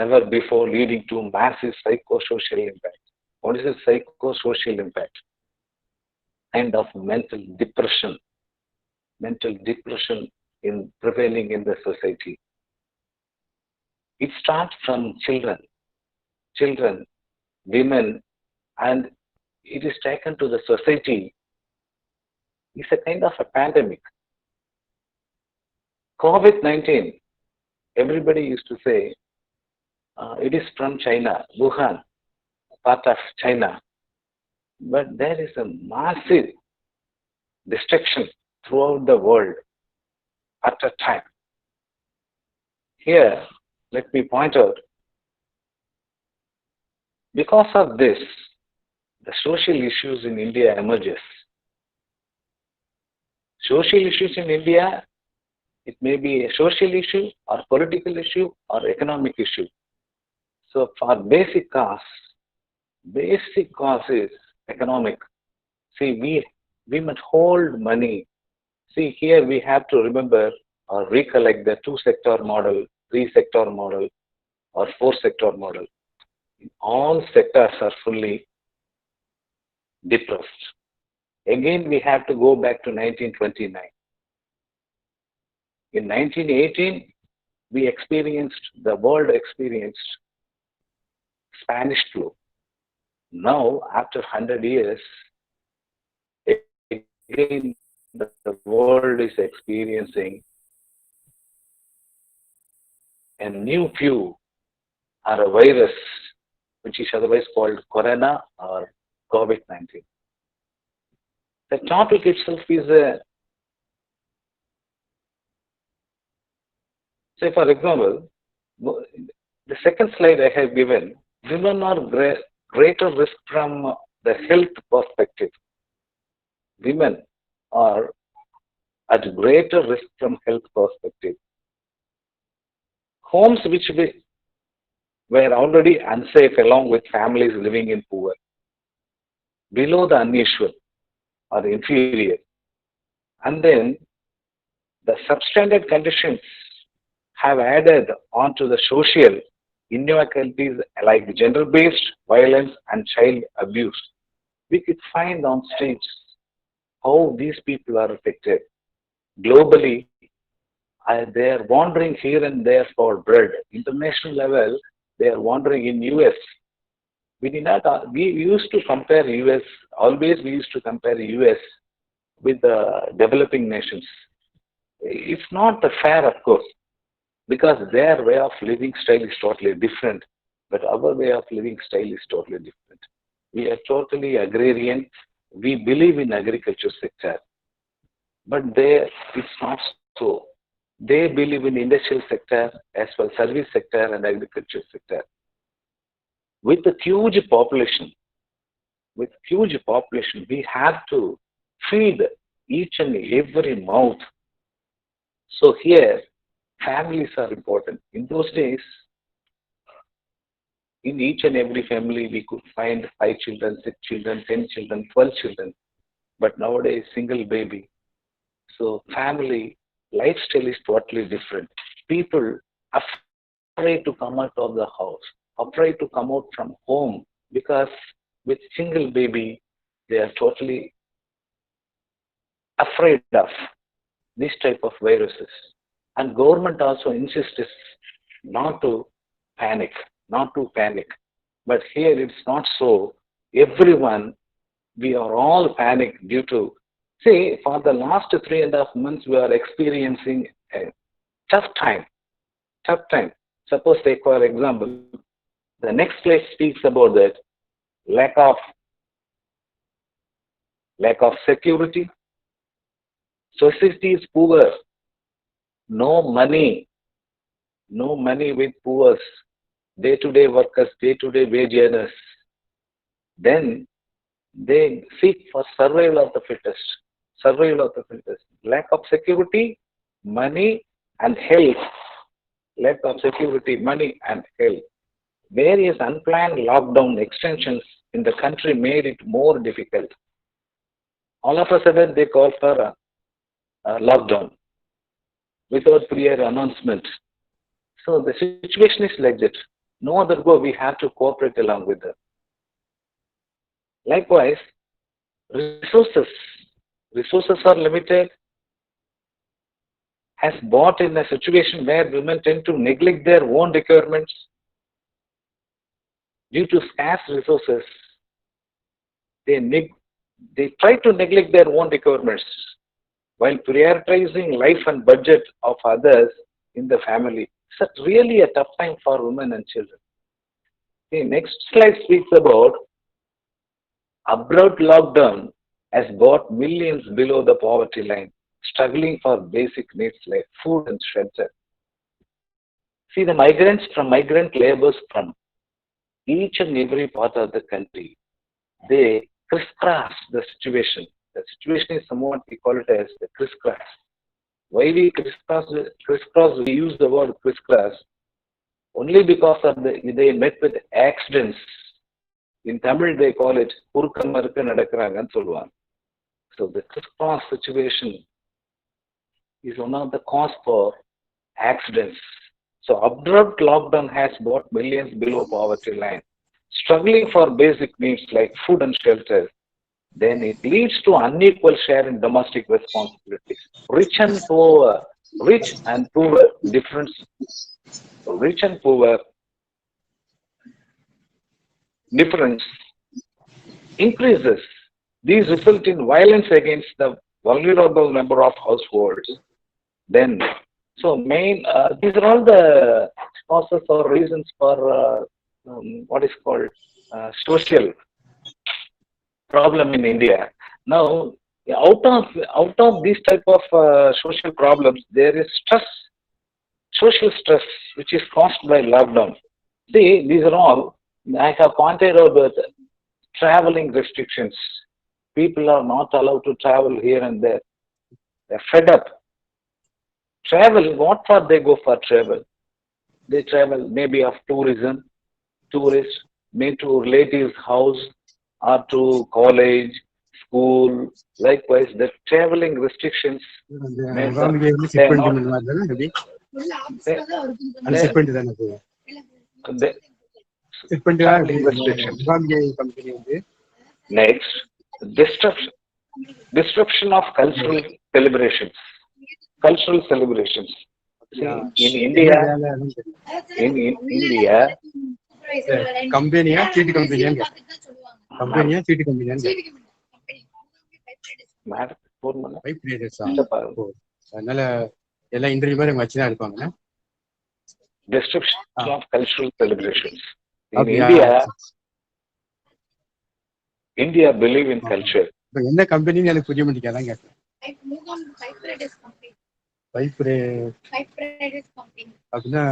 never before, leading to massive psychosocial impact. What is a psychosocial impact? Kind of mental depression in prevailing in the society. It starts from children, women, and it is taken to the society. It's a kind of a pandemic. COVID-19, everybody used to say it is from China, Wuhan, part of China. But there is a massive destruction throughout the world at a time. Here, let me point out, because of this, the social issues in India emerges. Social issues in India, it may be a social issue or political issue or economic issue. So for basic cause is economic. See, we must hold money. See, here we have to remember or recollect the two-sector model, three-sector model, or four-sector model. All sectors are fully depressed. Again, we have to go back to 1929. In 1918, the world experienced Spanish flu. Now, after 100 years, again, the world is experiencing a new flu or a virus, which is otherwise called corona or COVID-19. The topic itself is say for example, the second slide I have given, women are greater risk from the health perspective. Women are at greater risk from health perspective. Homes which were already unsafe along with families living in poor, below the unusual or inferior. And then the substandard conditions have added onto the social inequalities like gender-based violence and child abuse. We could find on stage how these people are affected. Globally, they are wandering here and there for bread. International level, they are wandering in US. We used to compare US, always we used to compare US with the developing nations. It's not fair, of course, because their way of living style is totally different, but our way of living style is totally different. We are totally agrarian. We believe in agriculture sector, but it's not so. They believe in industrial sector as well service sector and agriculture sector. With a huge population, we have to feed each and every mouth. So here, families are important. In those days, in each and every family, we could find 5 children, 6 children, 10 children, 12 children. But nowadays, single baby. So family lifestyle is totally different. People are afraid to come out of the house, afraid to come out from home, because with single baby, they are totally afraid of this type of viruses. And government also insists not to panic. But here it's not so. Everyone, we are all panicked due to, see, for the last 3.5 months, we are experiencing a tough time. Suppose, take for example, the next slide speaks about that lack of security. Society is poor. No money with poor. Day-to-day workers, day-to-day wage earners. Then they seek for survival of the fittest. Lack of security, money, and health. Lack of security, money, and health. Various unplanned lockdown extensions in the country made it more difficult. All of a sudden, they call for a lockdown without prior announcement. So the situation is like that. No other go. We have to cooperate along with them. Likewise, resources. Resources are limited, has brought in a situation where women tend to neglect their own requirements due to scarce resources. They try to neglect their own requirements while prioritizing life and budget of others in the family. It's really a tough time for women and children. The next slide speaks about abrupt lockdown has brought millions below the poverty line, struggling for basic needs like food and shelter. See, the migrants from migrant laborers from each and every part of the country, they crisscross the situation. The situation is somewhat, we call it as the crisscross. Why we crisscross, we use the word crisscross only because of they met with accidents. In Tamil, they call it kurka marka nadakrangan solvan. So the crisscross situation is one of the cause for accidents. So abrupt lockdown has brought millions below poverty line, struggling for basic needs like food and shelter. Then it leads to unequal share in domestic responsibilities. Rich and poor difference. Rich and poor difference increases. These result in violence against the vulnerable member of households. Then, so these are all the causes or reasons for what is called social problem in India. Now, out of these type of social problems, there is stress, social stress, which is caused by lockdown. See, these are all, I have pointed out that traveling restrictions. People are not allowed to travel here and there. They're fed up. Travel, what for they go for travel? They travel maybe of tourism, tourists, maybe to relatives' house or to college, school. Likewise, the traveling restrictions. Next, disruption of cultural celebrations. Cultural celebrations. See, in India, கம்பெனியா சீட்டு கம்பெனியாங்க அதனால எல்லாம் interview மாதிரி வச்சுதான் இருப்பாங்க. Disruption of cultural celebrations. In India believe in culture. என்ன கம்பெனின்னு எனக்கு புரிய மாட்டேங்குது, அதான் கேட்கிறேன். அப்படின்னா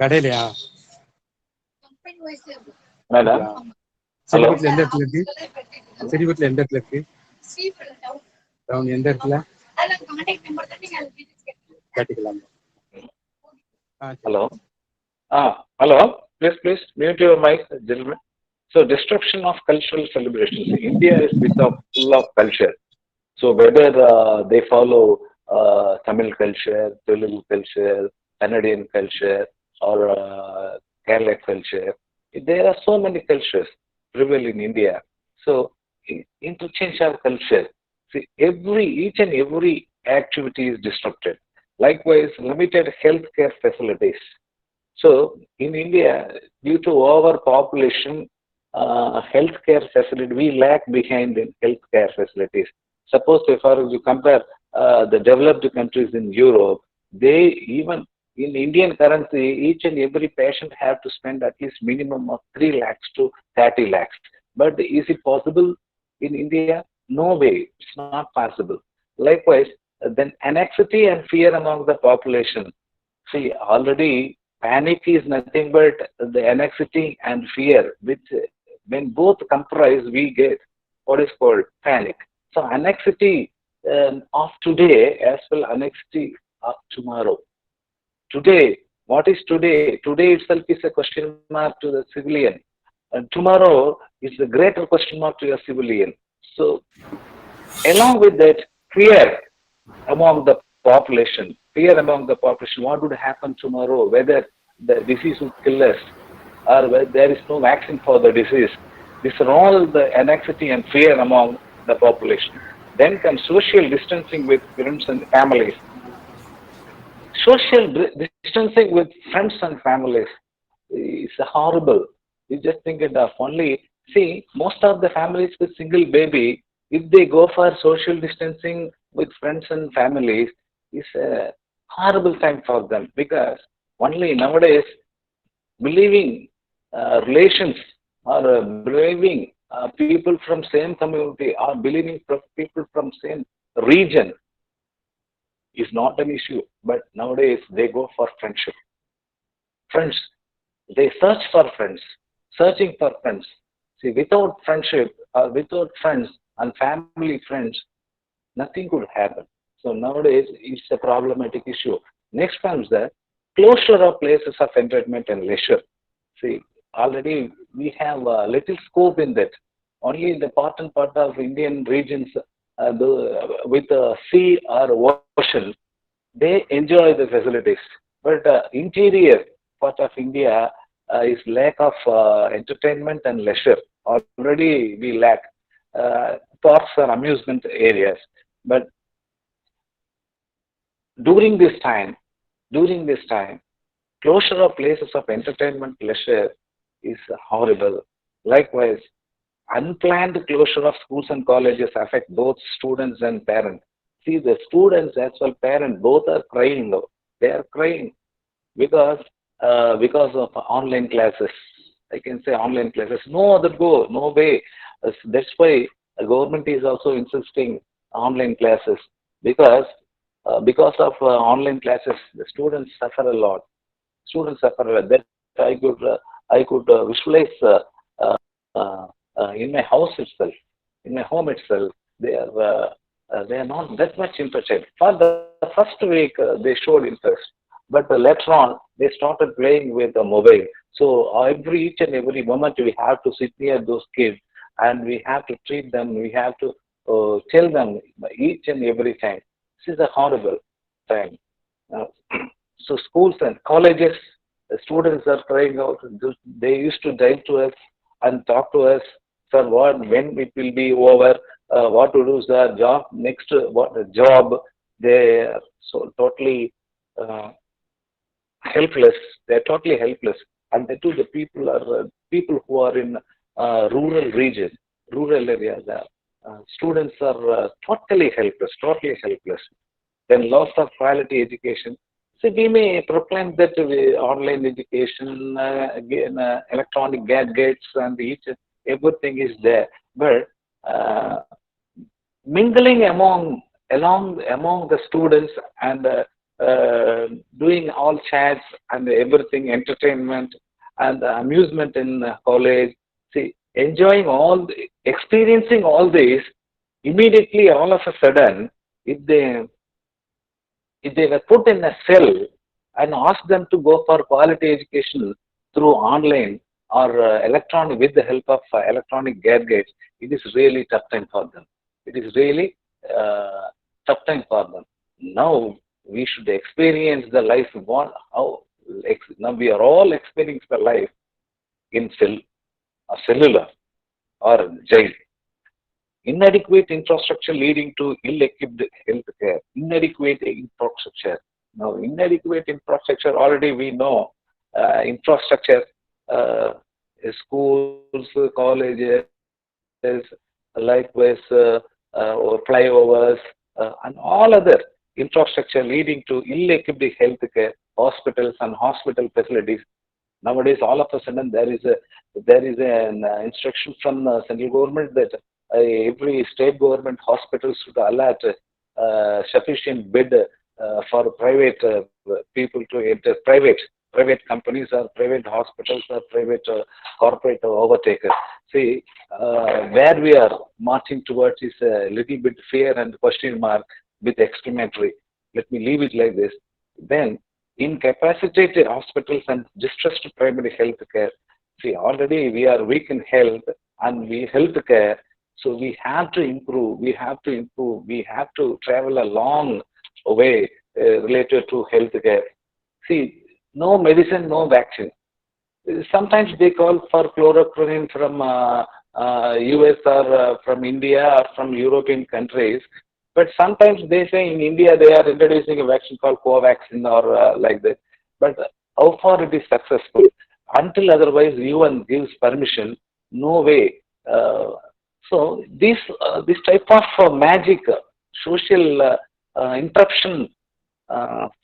கடையிலையா? சிறுபத்துல எந்த இடத்துல இருக்கு? சிறுபத்துல எந்த இடத்துல இருக்கு? எந்த இடத்துல கேட்டுக்கலாம்? Hello. Hello. Please mute your mic, gentlemen. So, disruption of cultural celebrations. India is full of culture. So, whether they follow Tamil culture, Telugu culture, Canadian culture, or Kerala culture, there are so many cultures prevail in India. So, interchange of culture. See, each and every activity is disrupted. Likewise, limited healthcare facilities. So, in India, due to overpopulation, healthcare facility, we lag behind in healthcare facilities. Suppose if you compare the developed countries in Europe, they even in Indian currency, each and every patient have to spend at least minimum of 3 lakhs to 30 lakhs. But is it possible in India? No way, it's not possible. Likewise, then anxiety and fear among the population. See, already panic is nothing but the anxiety and fear, which when both comprise, we get what is called panic. So anxiety of today as well anxiety of tomorrow. Today, what is today? Today itself is a question mark to the civilian. And tomorrow is a greater question mark to a civilian. So, along with that, fear among the population. What would happen tomorrow? Whether the disease would kill us. or where there is no vaccine for the disease. These are all the anxiety and fear among the population. Then comes social distancing with friends and families. Social distancing with friends and families is horrible. You just think it of only, see, most of the families with single baby, if they go for social distancing with friends and families, is a horrible time for them because only nowadays believing relations or believing people from same community or believing people from same region is not an issue. But nowadays they go for friendship. Friends, they search for friends, searching for friends. See, without friendship or without friends and family friends, nothing could happen. So nowadays it's a problematic issue. Next comes the closure of places of entertainment and leisure. See, already we have little scope in that. Only in the part and part of Indian regions with sea or ocean, they enjoy the facilities. But interior part of India is lack of entertainment and leisure. Already we lack parks or amusement areas. But during this time, during this time, closure of places of entertainment leisure is horrible. Likewise, unplanned closure of schools and colleges affect both students and parents. See, the students as well parents both are crying now. They are crying because of online classes. I can say online classes. No other go, no way. That's why the government is also insisting online classes because of online classes, the students suffer a lot. Students suffer a lot. That I could visualize in my house itself, in my home itself. They are not that much interested. For the first week, they showed interest, but later on they started playing with the mobile. So every each and every moment we have to sit near those kids, and we have to treat them. We have to tell them each and every time. This is a horrible time. Uh, so schools and colleges, the students are crying out. They used to write to us and talk to us, sir, what, when it will be over, what to do, sir, job, next, what job. They are so totally uh, helpless. They're totally helpless. And they too, the people are people who are in rural region, rural areas. Students are totally helpless, totally helpless. Then loss of quality education. So we may proclaim that online education, again, electronic gadgets, and each everything is there. But mingling among the students and doing all chats and everything, entertainment and amusement in college. See, enjoying experiencing all this immediately, all of a sudden, if they if they were put in a cell and asked them to go for quality education through online or electronic with the help of electronic gadgets, it is really tough time for them. It is really tough time for them. Now we should experience the life. Now we are all experiencing the life in cellular or jail. Inadequate infrastructure leading to ill-equipped healthcare. Inadequate infrastructure. Now, inadequate infrastructure, already we know infrastructure, uh, schools, colleges, likewise or flyovers, and all other infrastructure leading to ill-equipped healthcare, hospitals and hospital facilities. Nowadays, all of a sudden, there is an instruction from the central government that every state government hospital should allot sufficient bed for private people to enter. Private companies or private hospitals or private corporate overtakers. See, where we are marching towards is a little bit fear and question mark with exclamatory. Let me leave it like this. Then, incapacitated hospitals and distressed primary health care. See, already we are weak in health and we health care, so we have to improve. We have to improve. We have to travel a long way related to health care. See, no medicine, no vaccine. Sometimes they call for chloroquine from US or from India or from European countries. But sometimes they say in India they are introducing a vaccine called Covaxin or like that. But how far it is successful? Until otherwise UN gives permission, no way. So this type of magic, social interruption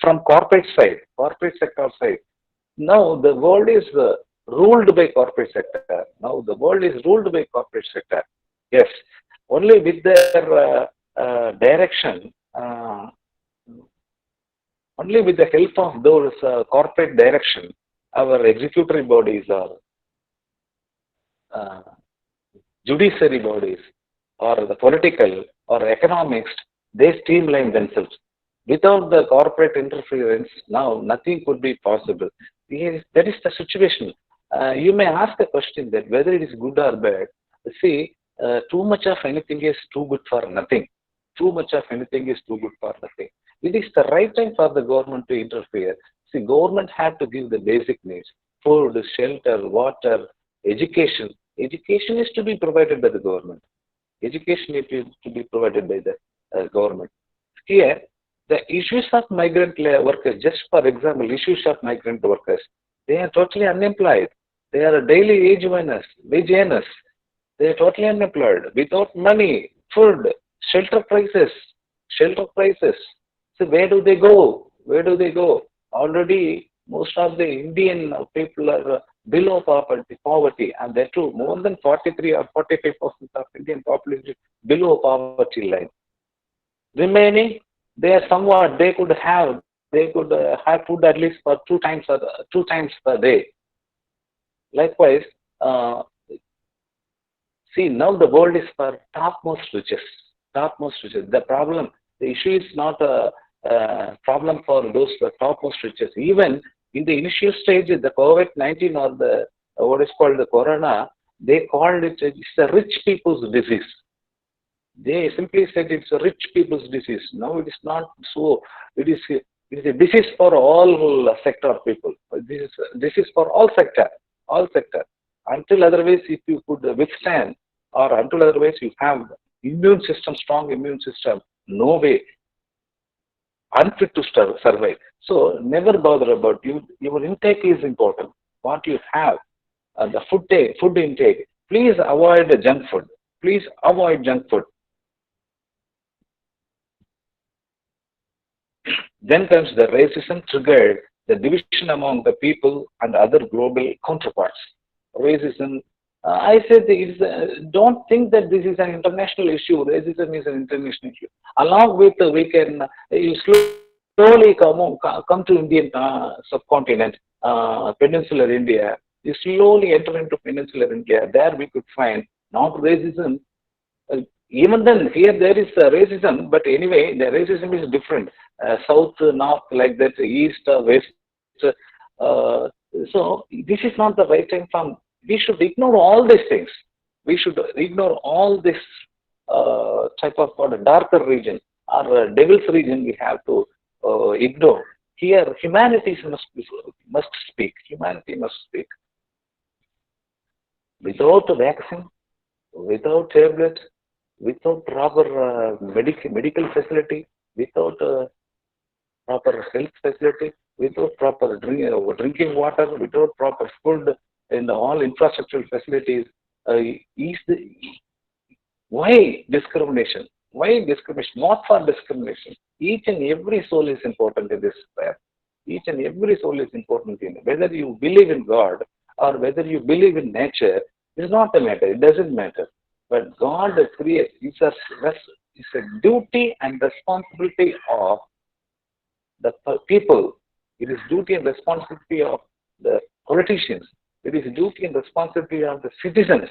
from corporate sector side. Now the world is ruled by corporate sector. Now the world is ruled by corporate sector. Yes, only with their direction, only with the help of those corporate direction, our executory bodies or uh, judiciary bodies or the political or economics, they streamline themselves. Without the corporate interference, now nothing could be possible. Yes, that is the situation. You may ask a question that whether it is good or bad. See, too much of anything is too good for nothing. Too much of anything is too good for nothing. It is the right time for the government to interfere. See, government have to give the basic needs: food, shelter, water, education. Education is to be provided by the government. Education is to be provided by the government. Here, the issues of migrant workers, just for example, issues of migrant workers, they are totally unemployed. They are daily wage earners. They are totally unemployed, without money, food, shelter prices, shelter prices. So where do they go? Where do they go? Already, most of the Indian people are below poverty, and that too, more than 43 or 45% of Indian population below poverty line. Remaining, they are somewhat they could have food at least for two times per day. Likewise, uh, see, now the world is for topmost riches. Topmost riches. The issue is not a problem for those topmost riches. Even in the initial stage, the COVID-19 or the what is called the corona, they called it's a rich people's disease. They simply said it's a rich people's disease. No, it is not so. It is a disease for all sector of people. This is for all sector. Until otherwise, if you could withstand, or until otherwise you have immune system, strong immune system, no way, unfit to survive. So never bother about you. Your intake is important. What you have, the food intake. Please avoid junk food. Please avoid junk food. Then comes the racism triggered the division among the people and other global counterparts. Racism, I said, don't think that this is an international issue. Racism is an international issue. Along with, we can you slowly come to Indian subcontinent, peninsular India. You slowly enter into peninsular India. There we could find not racism, uh, even then, here there is racism, but anyway, the racism is different. South, north, like that, east, west. Uh, so this is not the right time from. We should ignore all these things. We should ignore all this type of darker region or devil's region. We have to ignore. Here, humanity must speak. Humanity must speak. Without a vaccine, without tablet, without proper medical facility, without proper health facility, without proper drinking water, without proper food, and all infrastructural facilities, is the, why discrimination? Why discrimination? Not for discrimination. Each and every soul is important in this prayer. Each and every soul is important in it. Whether you believe in God or whether you believe in nature is not a matter. It doesn't matter. But God creates. It's a duty and responsibility of the people. It is duty and responsibility of the politicians. It is duty and responsibility of the citizens.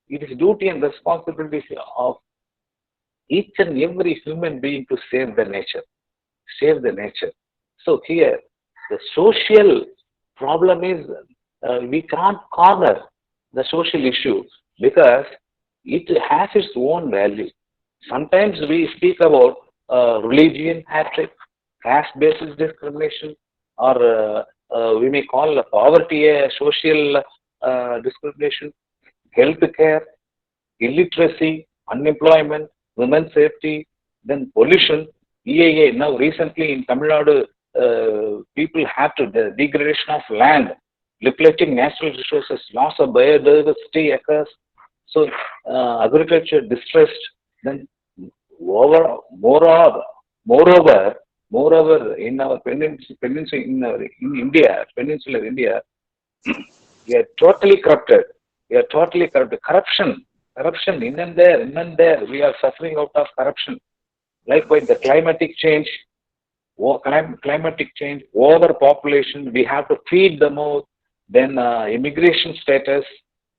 It is duty and responsibility of each and every human being to save the nature. Save the nature. So here, the social problem is we can't corner the social issue because it has its own value. Sometimes we speak about religion hatred, caste basis discrimination, or we may call poverty a social discrimination, health care, illiteracy, unemployment, women's safety, then pollution, EIA. Now, recently in Tamil Nadu, people have to the degradation of land, depleting natural resources, loss of biodiversity occurs. So, agriculture distressed. Then, moreover, moreover, in our peninsula in India, peninsular India, we are totally corrupted. We are totally corrupted. Corruption in and there, in and there. We are suffering out of corruption. Likewise, the climatic change, overpopulation, we have to feed the more, then immigration status,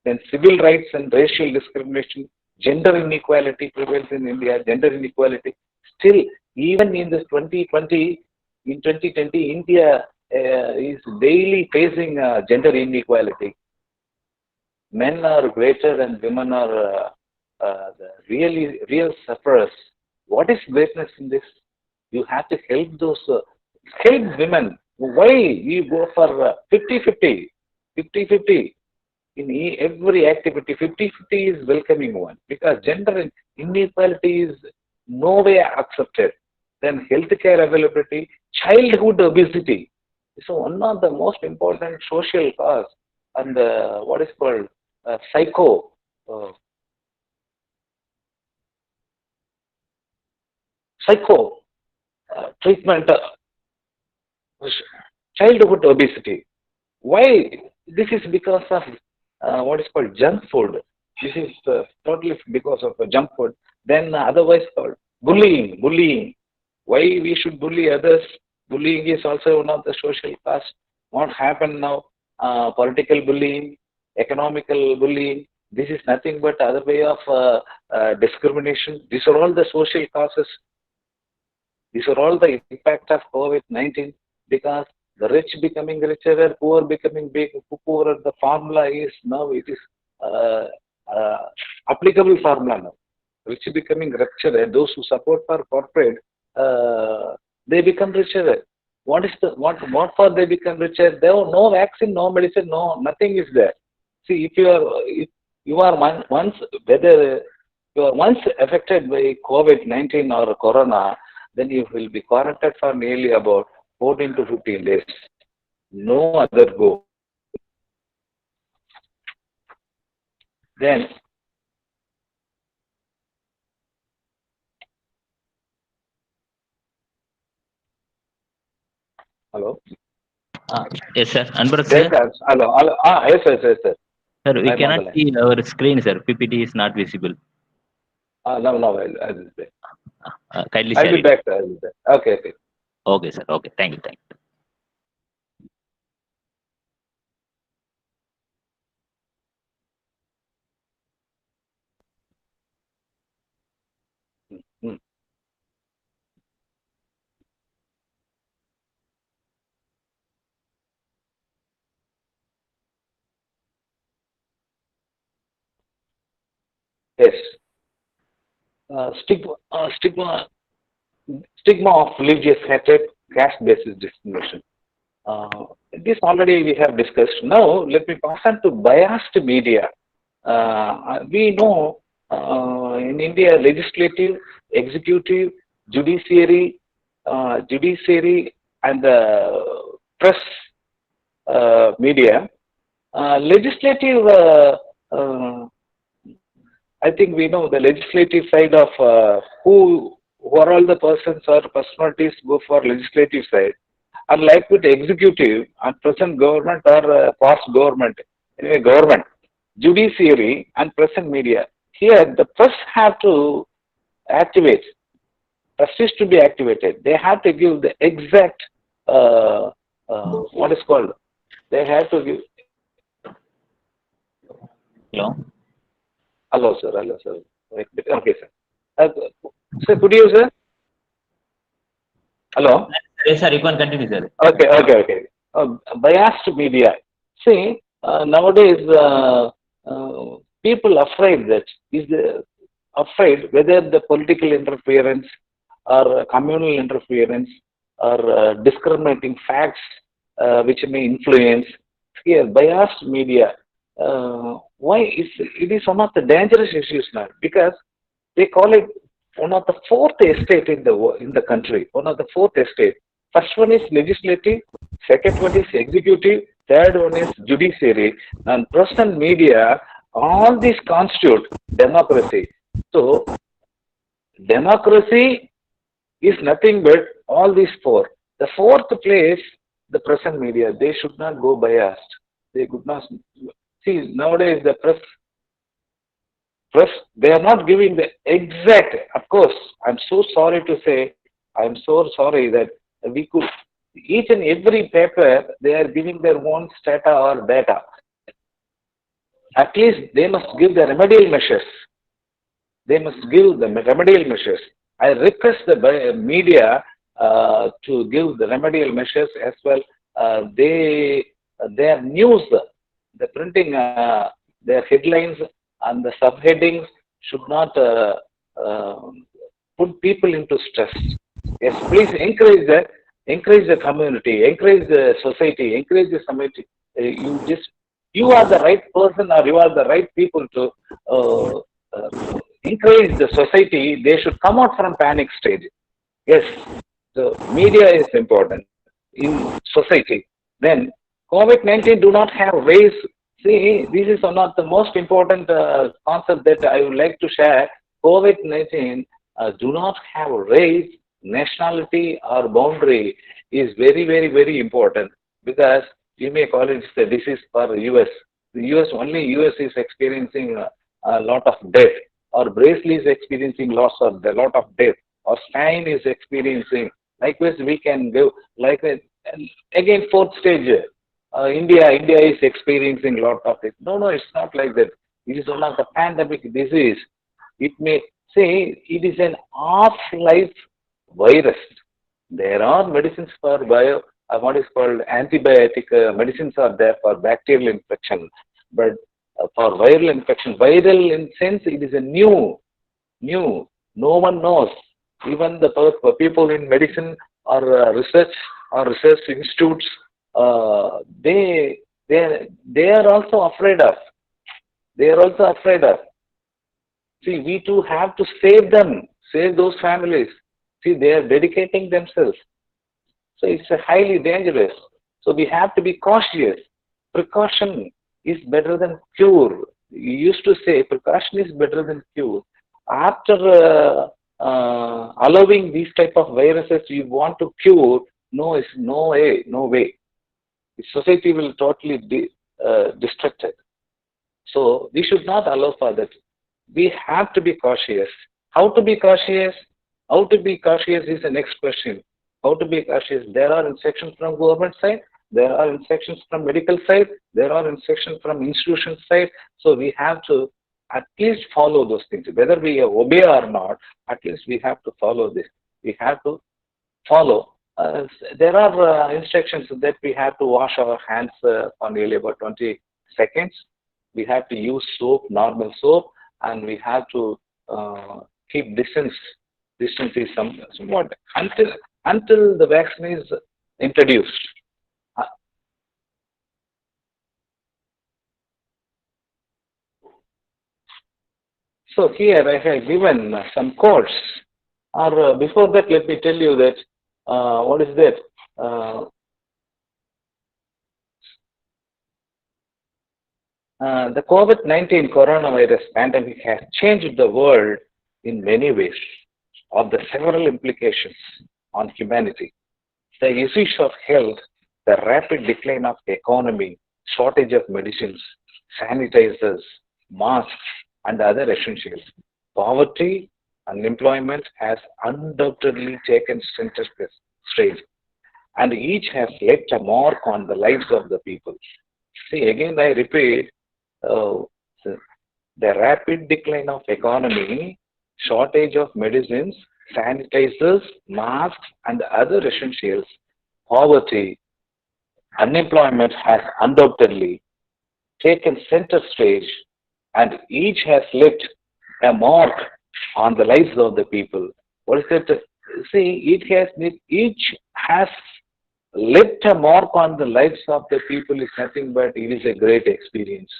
then civil rights and racial discrimination, gender inequality prevails in India, gender inequality. Still, even in this 2020, in 2020, India is daily facing gender inequality. Men are greater and women are the real sufferers. What is greatness in this? You have to help those, help women. Why you go for 50-50? 50-50 in every activity. 50-50 is welcoming one because gender inequality is no way accepted. Then healthcare availability, childhood obesity. So one of the most important social cause and what is called psycho treatment, childhood obesity. Why? This is because of what is called junk food. This is totally because of junk food. Then otherwise called bullying. Why we should bully others? Bullying is also one of the social cause. What happened now? Political bullying, economical bullying. This is nothing but other way of discrimination. These are all the social causes. These are all the impact of COVID-19 because the rich becoming richer, poor becoming big, poorer. The formula is now it is applicable formula now. Rich becoming richer, those who support for corporate, they become richer. What for they become richer? There are no vaccine, no medicine, no nothing is there. See, if you are once affected by COVID-19 or Corona, then you will be quarantined for nearly about 14 to 15 days. No other go. Then, hello? Yes, sir. Anbarak, Yes, sir. hello. Yes, sir. Sir, we I'm on the cannot line. see our screen, sir. PPT is not visible. No, I'll be back. Kindly I'll share be it. back, sir. I'll be back. Okay. Okay, sir. Okay. Thank you. Hmm. Yes. Stigma of religious hatred, caste-based discrimination. This already we have discussed. Now, let me pass on to biased media. We know in India, legislative, executive, judiciary, and press media. Legislative, I think we know the legislative side of who are all the persons or personalities go for legislative side. Unlike with executive and present government or past government, anyway, government, judiciary and present media. Here, the press have to activate. Press is to be activated. They have to give the exact what is called. They have to give. Hello. Hello, sir. Okay, sir. Sir, could you, sir? Hello. Yes, sir. You can continue, sir. Okay. Biased media. See, nowadays people afraid whether the political interference or communal interference or discriminating facts which may influence. Here, biased media. Why it is one of the dangerous issues now, because they call it one of the fourth estate in the country. One of the fourth estate. First one is legislative, second one is executive, third one is judiciary, and press and media. All these constitute democracy. So democracy is nothing but all these four. The fourth place, the press and media, they should not go biased. They could not see nowadays the press, they are not giving the exact. Of course, I'm so sorry to say, I'm so sorry that we could each and every paper they are giving their own strata or data. At least they must give the remedial measures. They must give the remedial measures. I request the media to give the remedial measures as well. Their news, the printing, their headlines and the subheadings should not put people into stress. Yes, please encourage the community, encourage the society, encourage the community. You are the right person, or you are the right people to encourage the society. They should come out from panic stage. Yes, the media is important in society. Then COVID-19 do not have race. See, this is one of the most important concept that I would like to share. COVID-19 do not have race, nationality or boundary is very, very, very important, because you may call it the disease for US. The only US is experiencing a lot of death, or Brazil is experiencing a lot of death, or Spain is experiencing. Likewise, we can go like again fourth stage. India is experiencing a lot of it. No, it's not like that. It is one of the pandemic disease. It may say it is an off-life virus. There are medicines for what is called antibiotic medicines are there for bacterial infection, but for viral infection, viral in sense it is a new. No one knows. Even the people in medicine or research institutes, they are also afraid of. They are also afraid of. See, we too have to save them, save those families. See, they are dedicating themselves. So it's a highly dangerous. So we have to be cautious. Precaution is better than cure. You used to say precaution is better than cure. After allowing these type of viruses you want to cure, no way. The society will totally destructed. So we should not allow for that. We have to be cautious. How to be cautious? How to be cautious is the next question. How to be cautious? There are instructions from government side. There are instructions from medical side. There are instructions from institution side. So we have to at least follow those things. Whether we obey or not, at least we have to follow this. We have to follow. There are instructions that we have to wash our hands for nearly about 20 seconds. We have to use soap, normal soap, and we have to keep distance. Distance is somewhat until the vaccine is introduced. So here I have given some quotes. Or before that, let me tell you that what is that? The COVID-19 coronavirus pandemic has changed the world in many ways, of the several implications on humanity. The issues of health, the rapid decline of the economy, shortage of medicines, sanitizers, masks, and other essentials. Poverty, unemployment has undoubtedly taken center stage, and each has left a mark on the lives of the people. See, again I repeat, the rapid decline of economy, shortage of medicines, sanitizers, masks, and other essentials, poverty, unemployment has undoubtedly taken center stage, and each has left a mark on the lives of the people. What is it? See, each has left a mark on the lives of the people is nothing but it is a great experience.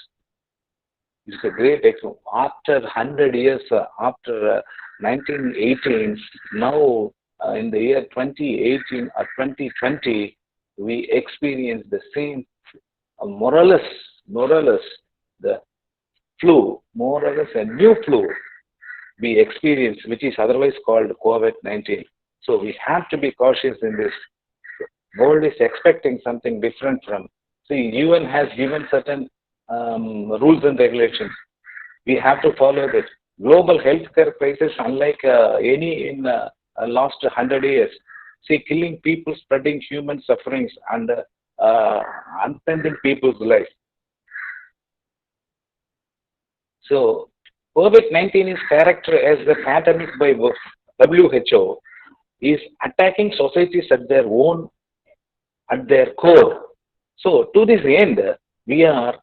It's a great experience. After 100 years, after 1918, now in the year 2018 or 2020, we experience the same, more or less, the flu, more or less a new flu we experience, which is otherwise called COVID-19. So we have to be cautious in this. World is expecting something different from. See, UN has given certain rules and regulations. We have to follow that. Global healthcare crisis, unlike any in last 100 years. See, killing people, spreading human sufferings, and unending people's life. So, COVID-19 is characterized as the pandemic by WHO is attacking societies at their core. So, to this end, we are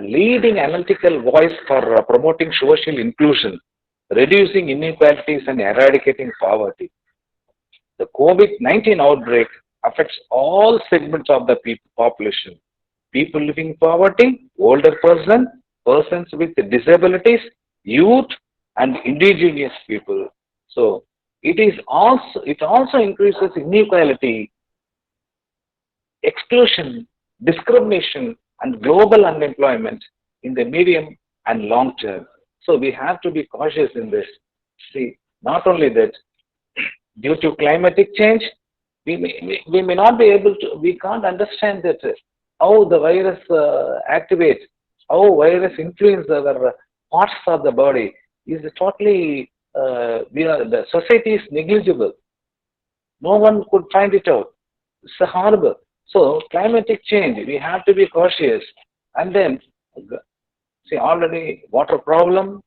leading analytical voice for promoting social inclusion, reducing inequalities, and eradicating poverty. The COVID-19 outbreak affects all segments of the population. People living in poverty, older persons with disabilities, youth, and indigenous people. So it also increases inequality, exclusion, discrimination, and global unemployment in the medium and long term. So we have to be cautious in this. See, not only that, due to climatic change, we may not be able to, we can't understand that how the virus activates, how virus influences our parts of the body is totally, the society is negligible. No one could find it out. It's horrible. So climatic change, we have to be cautious. And then, see, already water problem.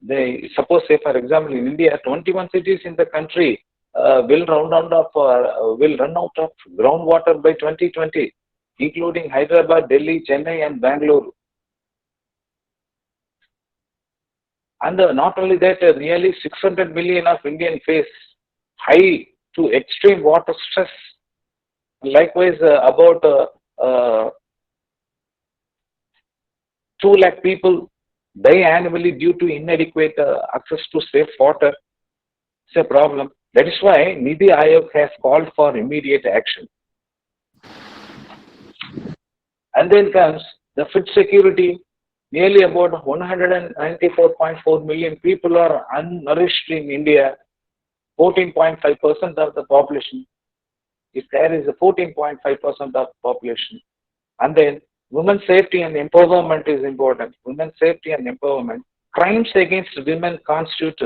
They suppose, say for example, in India, 21 cities in the country will run out of groundwater by 2020, including Hyderabad, Delhi, Chennai, and Bangalore. And not only that, nearly 600 million of Indians face high to extreme water stress. Likewise, about 2 lakh people die annually due to inadequate access to safe water. It's a problem. That is why Niti Aayog has called for immediate action. And then comes the food security. Nearly about 194.4 million people are unnourished in India, 14.5% of the population. If there is a 14.5% of the population. And then women's safety and empowerment is important. Women's safety and empowerment. Crimes against women constitute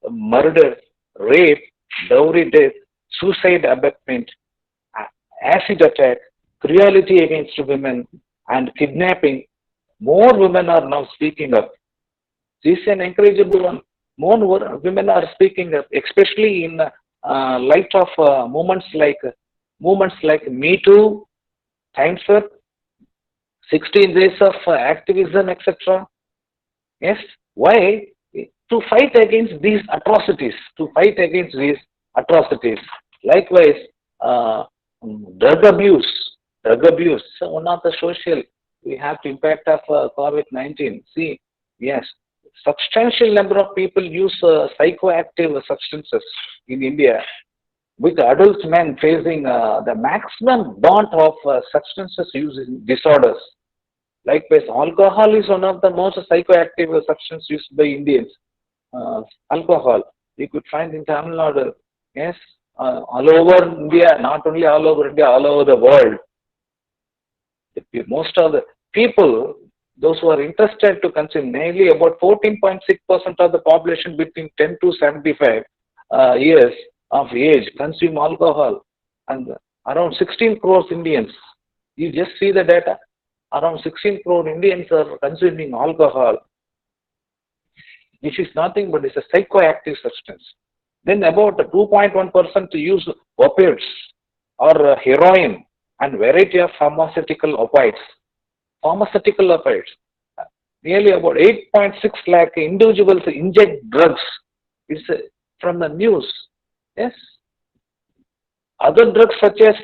murder, rape, dowry death, suicide abetment, acid attack, cruelty against women, and kidnapping. More women are now speaking up. This is an encourageable one. More women are speaking up, especially in light of movements like Me Too, Time's Up, 16 days of activism, etc. Yes, why? To fight against these atrocities. Likewise, drug abuse. So one of the social, we have the impact of COVID-19. See, yes, substantial number of people use psychoactive substances in India, with adult men facing the maximum daunt of substances use disorders. Likewise, alcohol is one of the most psychoactive substances used by Indians. Alcohol, we could find in Tamil Nadu, yes, all over India, not only all over India, all over the world. Most of the people, those who are interested to consume, mainly about 14.6% of the population between 10 to 75 years of age consume alcohol, and around 16 crores Indians. You just see the data. Around 16 crore Indians are consuming alcohol. This is nothing but it's a psychoactive substance. Then about 2.1% use opiates or heroin and variety of pharmaceutical opiates. Nearly about 8.6 lakh individuals inject drugs. It's from the news. Yes. Other drugs such as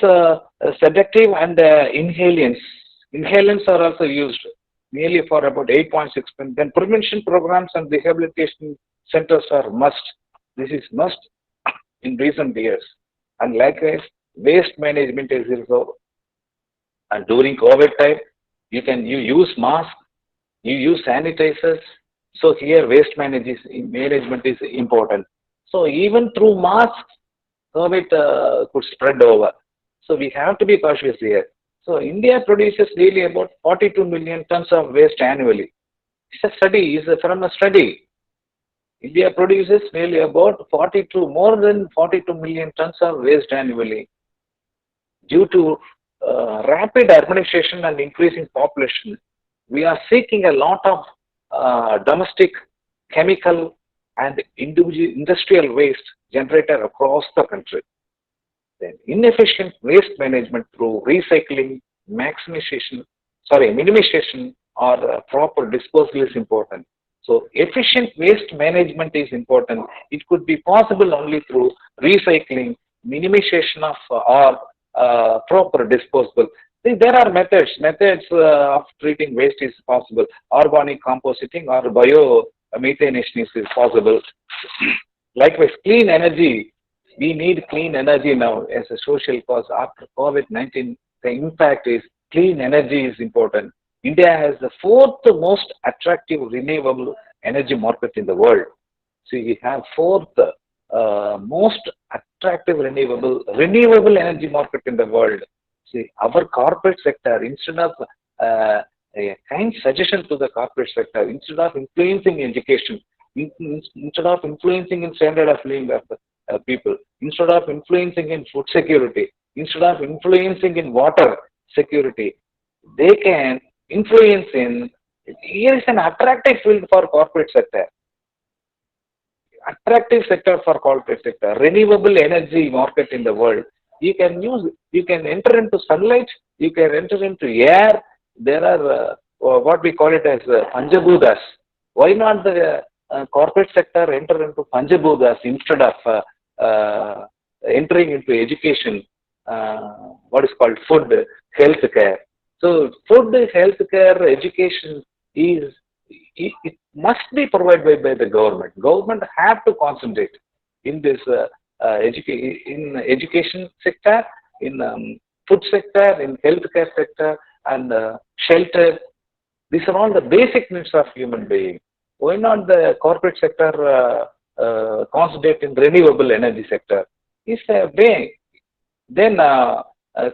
sedative and inhalants. Inhalants are also used nearly for about 8.6%. Then prevention programs and rehabilitation centers are must. This is must in recent years. And likewise, waste management is also. And during COVID time, you use masks, you use sanitizers. So here management is important. So even through masks, COVID could spread over. So we have to be cautious here. So India produces daily about 42 million tons of waste annually. It's from a study. India produces nearly about more than 42 million tons of waste annually. Due to rapid urbanization and increasing population, we are seeking a lot of domestic, chemical, and industrial waste generated across the country. Then inefficient waste management through recycling, minimization, or proper disposal is important. So efficient waste management is important. It could be possible only through recycling, minimization of or proper disposal. See, there are methods of treating waste is possible. Organic compositing or biomethanation is possible. Likewise, clean energy. We need clean energy now as a social cause. After COVID-19, the impact is clean energy is important. India has the fourth most attractive renewable energy market in the world. So we have fourth most attractive renewable energy market in the world. See, our corporate sector, instead of a kind suggestion to the corporate sector, instead of influencing education, instead of influencing in standard of living of people, instead of influencing in food security, instead of influencing in water security, they can influence in. Here is an attractive field for corporate sector. Attractive sector for corporate sector. Renewable energy market in the world. You can enter into sunlight, you can enter into air. There are what we call it as Panjabhutas. Why not the corporate sector enter into Panjabhutas instead of entering into education, what is called food, healthcare. So food, healthcare, education it must be provided by the government. Government have to concentrate in this education sector, in food sector, in healthcare sector, and shelter. These are all the basic needs of human being. Why not the corporate sector concentrate in renewable energy sector? It's a way. Then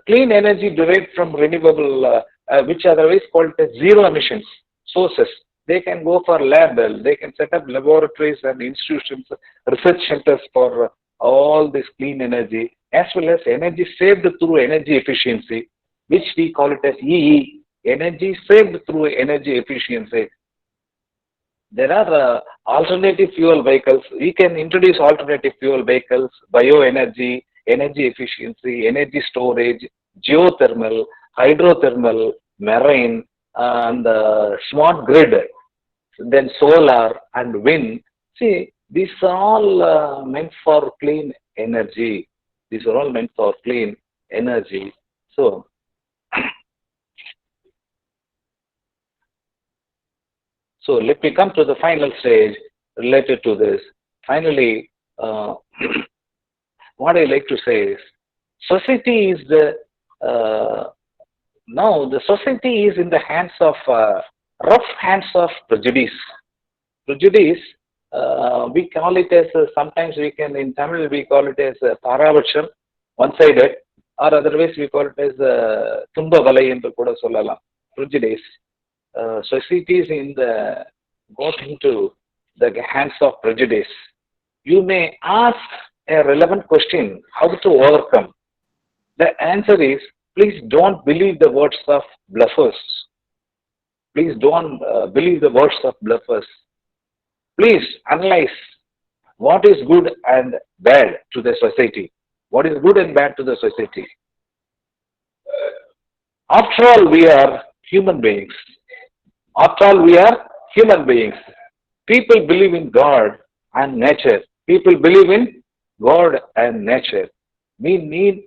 clean energy derived from renewable, which are otherwise called as zero emissions sources. They can go for lab. They can set up laboratories and institutions, research centers for all this clean energy, as well as energy saved through energy efficiency, which we call it as EE, energy saved through energy efficiency. There are alternative fuel vehicles. We can introduce alternative fuel vehicles, bioenergy, energy efficiency, energy storage, geothermal, hydrothermal, marine, and smart grid, then solar and wind. See, these are all meant for clean energy. These are all meant for clean energy. So, let me come to the final stage related to this. Finally, what I like to say is, society is now the society is in the hands of rough hands of prejudice. Prejudice, we call it as sometimes we can in Tamil we call it as parabacham, one-sided, or otherwise we call it as tumba valai என்று கூட சொல்லலாம். Prejudice. Societies got into the hands of prejudice. You may ask a relevant question: how to overcome? The answer is: please don't believe the words of bluffers. Please don't believe the words of bluffers. Please analyze what is good and bad to the society. What is good and bad to the society? After all, we are human beings. After all, we are human beings. People believe in God and nature. People believe in God and nature. We need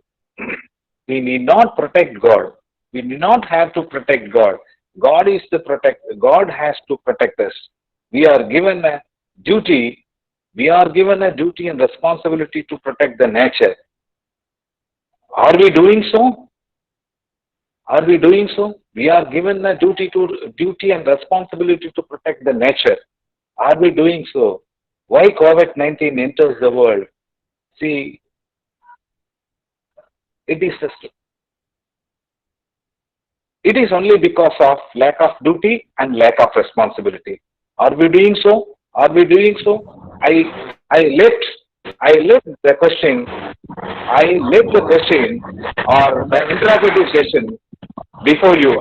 We need not protect God. We do not have to protect God. God is the protector. God has to protect us. We are given a duty. We are given a duty and responsibility to protect the nature. Are we doing so? Are we doing so? We are given a duty and responsibility to protect the nature. Are we doing so? Why COVID-19 enters the world? See, it is just, it is only because of lack of duty and lack of responsibility. Are we doing so? Are we doing so? I left the question. I left the question or the interrogative session before you.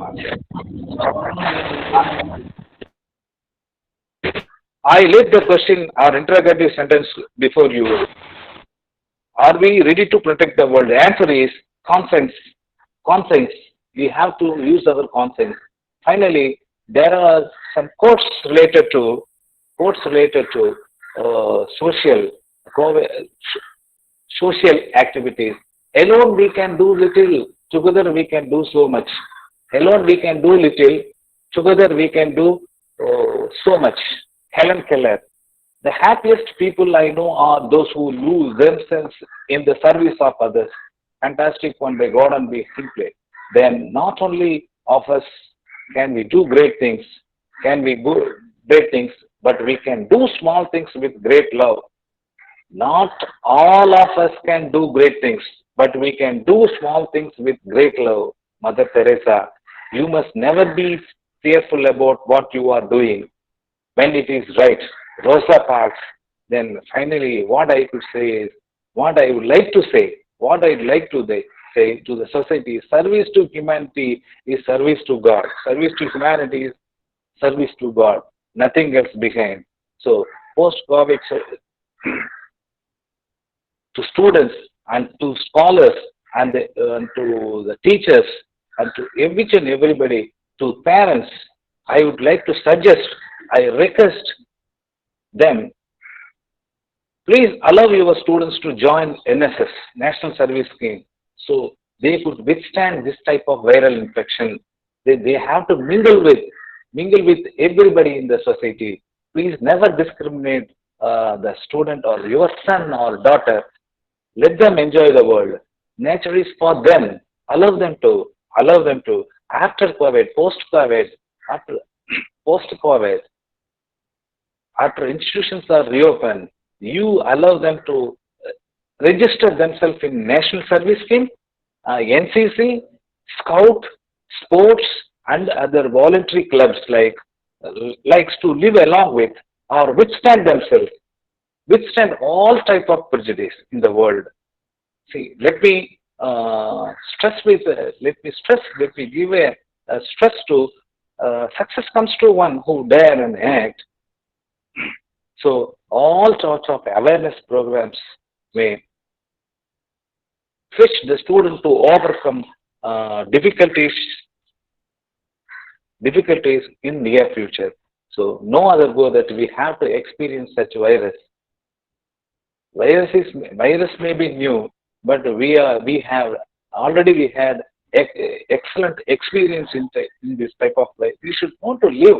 I left the question or interrogative sentence before you. Are we ready to protect the world? The answer is conscience. Conscience. We have to use our conscience. Finally, there are some quotes related to social social activities. Alone we can do little. Together we can do so much. Alone we can do little. Together we can do so much. Helen Keller. The happiest people I know are those who lose themselves in the service of others. Fantastic one by Gordon B. Hinckley. Then not only of us can we do great things, can we do great things, but we can do small things with great love. Not all of us can do great things, but we can do small things with great love. Mother Teresa, you must never be fearful about what you are doing when it is right. Rosa Parks. Then finally, what I could say is, what I would like to say, what I'd like to say to the society, service to humanity is service to God. Service to humanity is service to God. Nothing else behind. So, post-COVID, to students and to scholars and to the teachers and to each and everybody, to parents, I would like to suggest, I request them, please allow your students to join NSS, National Service Scheme, so they could withstand this type of viral infection. They have to mingle with everybody in the society. Please never discriminate the student or your son or daughter. Let them enjoy the world. Nature is for them. Allow them to. After COVID, after post-COVID, after institutions are reopened, you allow them to register themselves in National Service Scheme, NCC, Scout, sports, and other voluntary clubs likes to live along with or withstand themselves, withstand all type of prejudice in the world. See, let me give a stress to success comes to one who dare and act. So all sorts of awareness programs may fetch the student to overcome difficulties in near future. So no other go that we have to experience such virus. Virus may be new, but we had excellent experience in this type of life. We should want to live.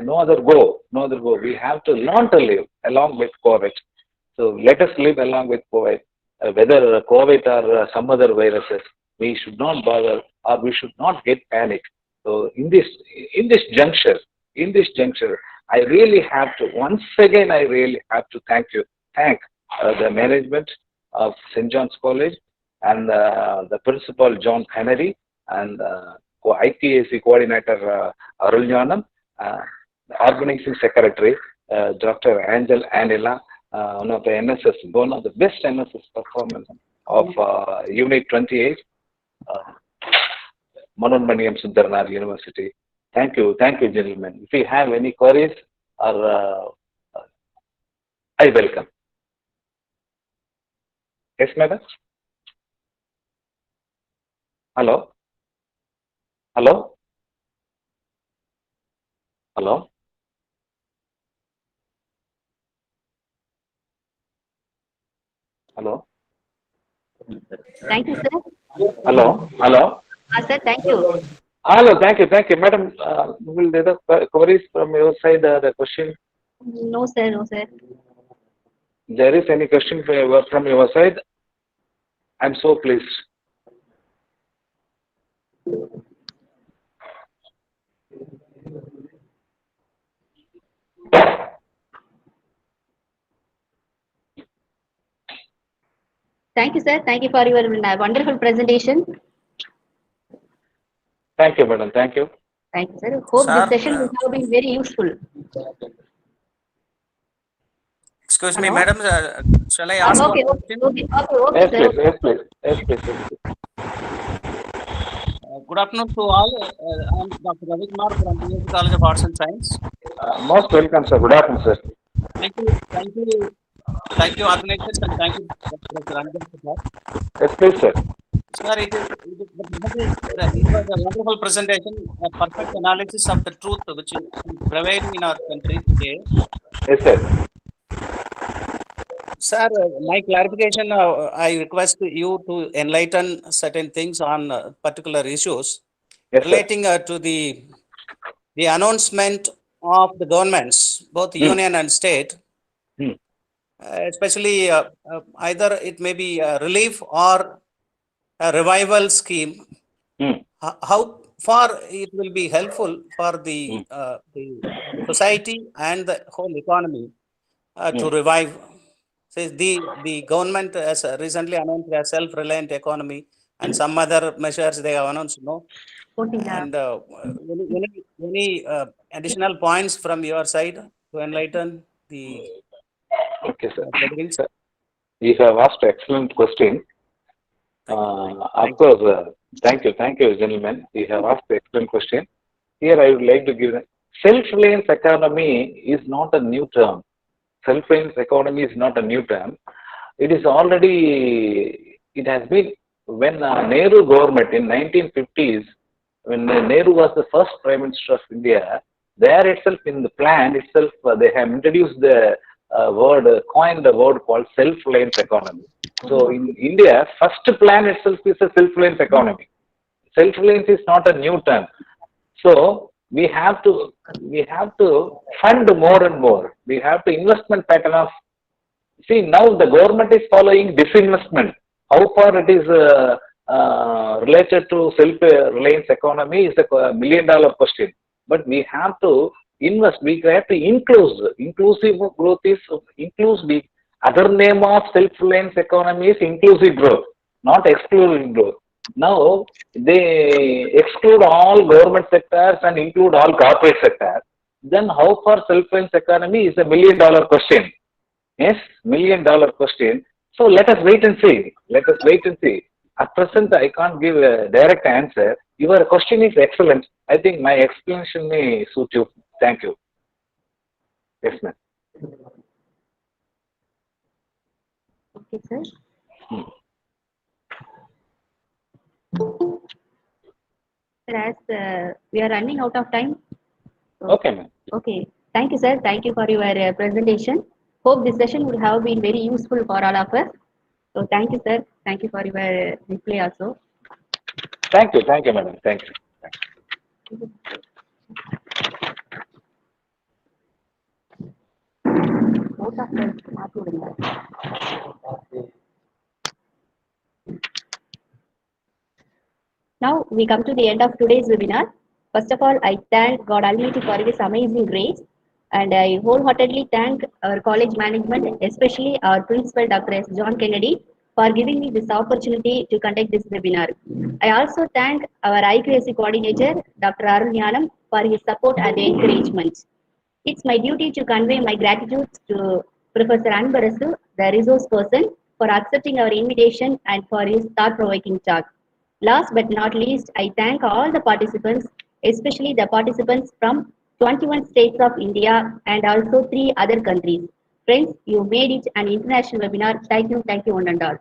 No other go. We have to learn to live along with COVID. So let us live along with COVID. Whether COVID or some other viruses, we should not bother or we should not get panic. So in this juncture, I really have to once again. I really have to thank the management of St. John's College and the principal John Henry and ITAC coordinator Arul Nyanam, the organizing secretary Dr. Angel Anila, one of the best NSS performance of Unit 28, Manonmaniam Sundarnar University. Thank you, gentlemen. If you have any queries, or I welcome. Yes, madam. Hello. Hello. Hello. Hello. Thank you, sir. Hello, hello. Sir, thank you. Hello, thank you, madam. Will there the queries from your side? The question? No, sir, no, sir. There is any question from your side? I'm so pleased. Thank you, sir. Thank you for your wonderful presentation. Thank you, madam. Thank you. Thank you, sir. Hope Sir, this session will have been very useful. excuse me, Hello? madam. Shall I ask Okay, one okay, question? okay, Yes, sir. please. Yes, please. Yes, please. Yes, please. Good afternoon to all. I'm Dr. Ravi Kumar from BSc College of Arts and Science. Most welcome, sir. Good afternoon, sir. Thank you, organizers, and thank you, Dr. Ranjan, for that. Yes, please, sir. Sir, it was a wonderful presentation, a perfect analysis of the truth which is prevailing in our country today. Yes, sir. Sir, my clarification, I request you to enlighten certain things on particular issues Yes, sir. relating to the announcement of the governments, both union and state, Hmm. especially either it may be a relief or a revival scheme. Hmm. How far it will be helpful for the society and the whole economy to revive? Says the government has recently announced a self-reliant economy and some other measures they have announced. No, and any additional points from your side to enlighten the Okay, sir. brethren? Sir, you have asked excellent question. Of course, thank you, gentlemen. You have asked excellent question. Here, I would like to give self-reliance economy is not a new term. Self-reliance economy is not a new term. It is already, it has been when Nehru government in 1950s, when Nehru was the first Prime Minister of India, there itself in the plan itself, they have introduced the coined the word called self-reliance economy. So in India, first plan itself is a self-reliance economy. Self-reliance is not a new term. So we have to fund more and more. We have to investment pattern of. See, now the government is following disinvestment. How far it is related to self-reliance economy is a million-dollar question. But we have to invest. We have to inclusive growth is inclusive. Other name of self-reliance economy is inclusive growth, not exclusive growth. Now they exclude all government sectors and include all corporate sectors. Then how far self-reliance economy is a million-dollar question. Yes, million-dollar question. So let us wait and see. Let us wait and see. At present, I can't give a direct answer. Your question is excellent. I think my explanation may suit you. Thank you. Yes, ma'am. Okay, sir. Sir, as we are running out of time. Okay, ma'am. Okay. Thank you, sir. Thank you for your presentation. Hope this session would have been very useful for all of us. So thank you, sir. Thank you for your reply also. Thank you, madam. Thank you. Both of us மாத்தி விடுங்க. Now we come to the end of today's webinar. First of all, I thank God Almighty for His amazing grace, and I wholeheartedly thank our college management, especially our principal, Dr. S. John Kennedy, for giving me this opportunity to conduct this webinar. I also thank our IQAC coordinator, Dr. Arunyanam, for his support and encouragement. It's my duty to convey my gratitude to Professor Anbarasu, the resource person, for accepting our invitation and for his thought-provoking talk. Last but not least, I thank all the participants, especially the participants from 21 states of India and also 3 other countries. Friends, you made it an international webinar. Thank you, one and all.